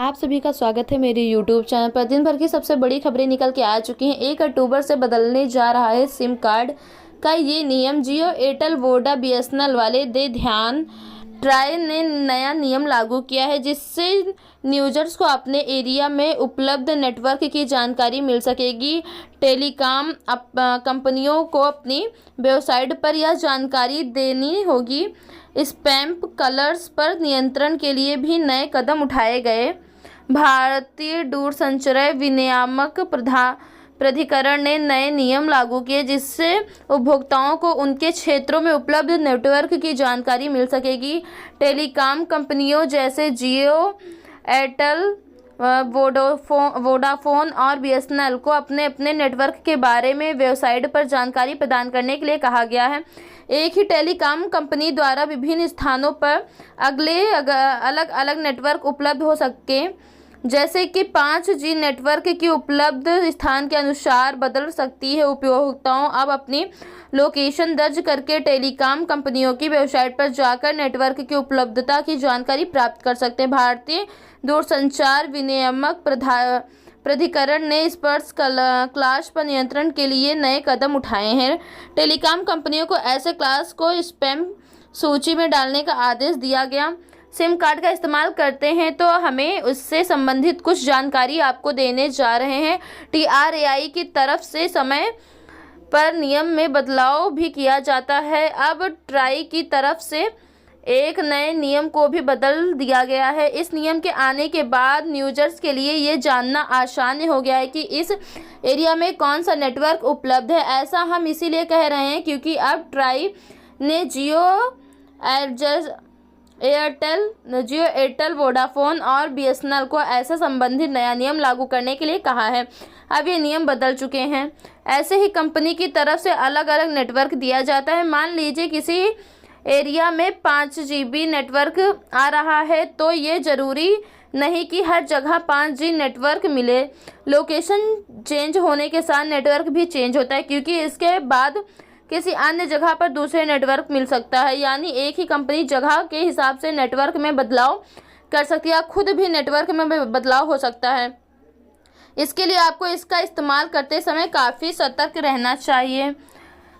आप सभी का स्वागत है मेरे YouTube चैनल पर। दिन भर की सबसे बड़ी खबरें निकल के आ चुकी हैं। 1 अक्टूबर से बदलने जा रहा है सिम कार्ड का ये नियम। जियो, एयरटेल, वोडा, बीएसएनएल वाले दे ध्यान। ट्राई ने नया नियम लागू किया है जिससे यूजर्स को अपने एरिया में उपलब्ध नेटवर्क की जानकारी मिल सकेगी। टेलीकॉम कंपनियों को अपनी वेबसाइट पर यह जानकारी देनी होगी। स्पैम कॉलर्स पर नियंत्रण के लिए भी नए कदम उठाए गए। भारतीय दूरसंचार विनियामक प्राधिकरण ने नए नियम लागू किए जिससे उपभोक्ताओं को उनके क्षेत्रों में उपलब्ध नेटवर्क की जानकारी मिल सकेगी। टेलीकॉम कंपनियों जैसे जियो, एयरटेल, वोडाफोन और बीएसएनएल को अपने अपने नेटवर्क के बारे में वेबसाइट पर जानकारी प्रदान करने के लिए कहा गया है। एक ही टेलीकॉम कंपनी द्वारा विभिन्न स्थानों पर अलग अलग नेटवर्क उपलब्ध हो सके, जैसे कि 5G नेटवर्क की उपलब्ध स्थान के अनुसार बदल सकती है। उपभोक्ताओं अब अपनी लोकेशन दर्ज करके टेलीकॉम कंपनियों की वेबसाइट पर जाकर नेटवर्क की उपलब्धता की जानकारी प्राप्त कर सकते हैं। भारतीय दूरसंचार विनियामक प्राधिकरण ने स्पर्श क्लास पर नियंत्रण के लिए नए कदम उठाए हैं। टेलीकॉम कंपनियों को ऐसे क्लास को स्पैम सूची में डालने का आदेश दिया गया। सिम कार्ड का इस्तेमाल करते हैं तो हमें उससे संबंधित कुछ जानकारी आपको देने जा रहे हैं। TRAI की तरफ से समय पर नियम में बदलाव भी किया जाता है। अब ट्राई की तरफ से एक नए नियम को भी बदल दिया गया है। इस नियम के आने के बाद यूजर्स के लिए ये जानना आसान हो गया है कि इस एरिया में कौन सा नेटवर्क उपलब्ध है। ऐसा हम इसीलिए कह रहे हैं क्योंकि अब ट्राई ने जियो, एयरटेल, वोडाफोन और बीएसएनएल को ऐसे संबंधित नया नियम लागू करने के लिए कहा है। अब ये नियम बदल चुके हैं। ऐसे ही कंपनी की तरफ से अलग अलग नेटवर्क दिया जाता है। मान लीजिए किसी एरिया में 5GB नेटवर्क आ रहा है तो ये ज़रूरी नहीं कि हर जगह 5G नेटवर्क मिले। लोकेशन चेंज होने के साथ नेटवर्क भी चेंज होता है, क्योंकि इसके बाद किसी अन्य जगह पर दूसरे नेटवर्क मिल सकता है। यानी एक ही कंपनी जगह के हिसाब से नेटवर्क में बदलाव कर सकती है, खुद भी नेटवर्क में बदलाव हो सकता है। इसके लिए आपको इसका इस्तेमाल करते समय काफ़ी सतर्क रहना चाहिए।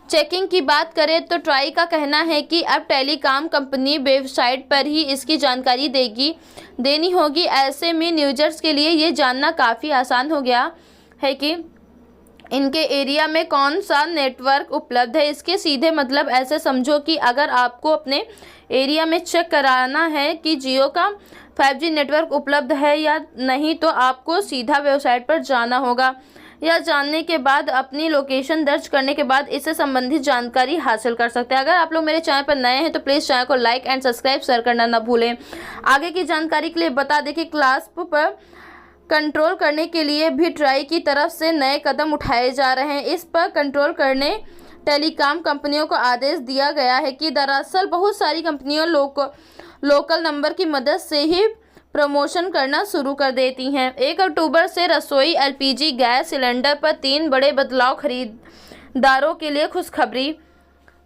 चेकिंग की बात करें तो ट्राई का कहना है कि अब टेलीकॉम कंपनी वेबसाइट पर ही इसकी जानकारी देनी होगी। ऐसे में यूजर्स के लिए ये जानना काफ़ी आसान हो गया है कि इनके एरिया में कौन सा नेटवर्क उपलब्ध है। इसके सीधे मतलब ऐसे समझो कि अगर आपको अपने एरिया में चेक कराना है कि जियो का 5G नेटवर्क उपलब्ध है या नहीं, तो आपको सीधा वेबसाइट पर जाना होगा। यह जानने के बाद अपनी लोकेशन दर्ज करने के बाद इससे संबंधित जानकारी हासिल कर सकते हैं। अगर आप लोग मेरे चैनल पर नए हैं तो प्लीज़ चैनल को लाइक एंड सब्सक्राइब शेयर करना ना भूलें। आगे की जानकारी के लिए बता दें कि क्लास पर कंट्रोल करने के लिए भी ट्राई की तरफ से नए कदम उठाए जा रहे हैं। इस पर कंट्रोल करने टेलीकॉम कंपनियों को आदेश दिया गया है कि दरअसल बहुत सारी कंपनियां लोकल नंबर की मदद से ही प्रमोशन करना शुरू कर देती हैं। 1 अक्टूबर से रसोई LPG गैस सिलेंडर पर 3 बड़े बदलाव। खरीदारों के लिए खुशखबरी।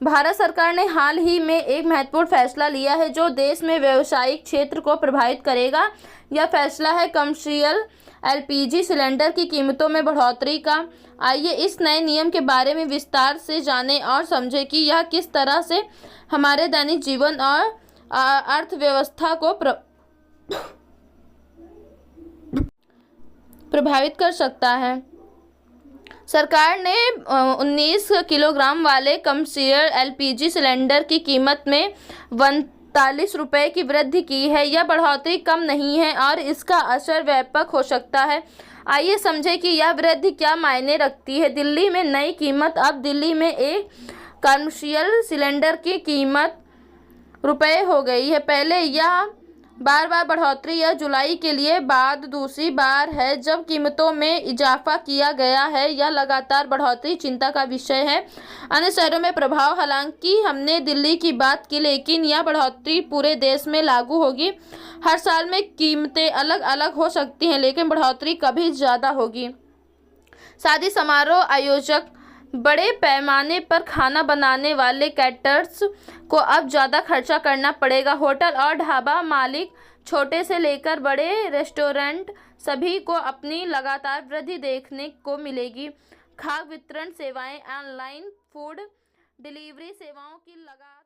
भारत सरकार ने हाल ही में एक महत्वपूर्ण फैसला लिया है जो देश में व्यावसायिक क्षेत्र को प्रभावित करेगा। यह फैसला है कमर्शियल LPG सिलेंडर की कीमतों में बढ़ोतरी का। आइए इस नए नियम के बारे में विस्तार से जानें और समझें कि यह किस तरह से हमारे दैनिक जीवन और अर्थव्यवस्था को प्रभावित कर सकता है। सरकार ने 19 किलोग्राम वाले कमर्शियल LPG सिलेंडर की कीमत में 45 रुपये की वृद्धि की है। यह बढ़ोतरी कम नहीं है और इसका असर व्यापक हो सकता है। आइए समझें कि यह वृद्धि क्या मायने रखती है। दिल्ली में नई कीमत। अब दिल्ली में एक कमर्शियल सिलेंडर की कीमत रुपये हो गई है। पहले यह बार बढ़ोतरी यह जुलाई के लिए बाद दूसरी बार है जब कीमतों में इजाफा किया गया है। यह लगातार बढ़ोतरी चिंता का विषय है। अन्य शहरों में प्रभाव। हालांकि हमने दिल्ली की बात की, लेकिन यह बढ़ोतरी पूरे देश में लागू होगी। हर साल में कीमतें अलग अलग हो सकती हैं, लेकिन बढ़ोतरी कभी ज़्यादा होगी। शादी समारोह आयोजक, बड़े पैमाने पर खाना बनाने वाले कैटरर्स को अब ज़्यादा खर्चा करना पड़ेगा। होटल और ढाबा मालिक छोटे से लेकर बड़े रेस्टोरेंट सभी को अपनी लगातार वृद्धि देखने को मिलेगी। खाद्य वितरण सेवाएं, ऑनलाइन फूड डिलीवरी सेवाओं की लगातार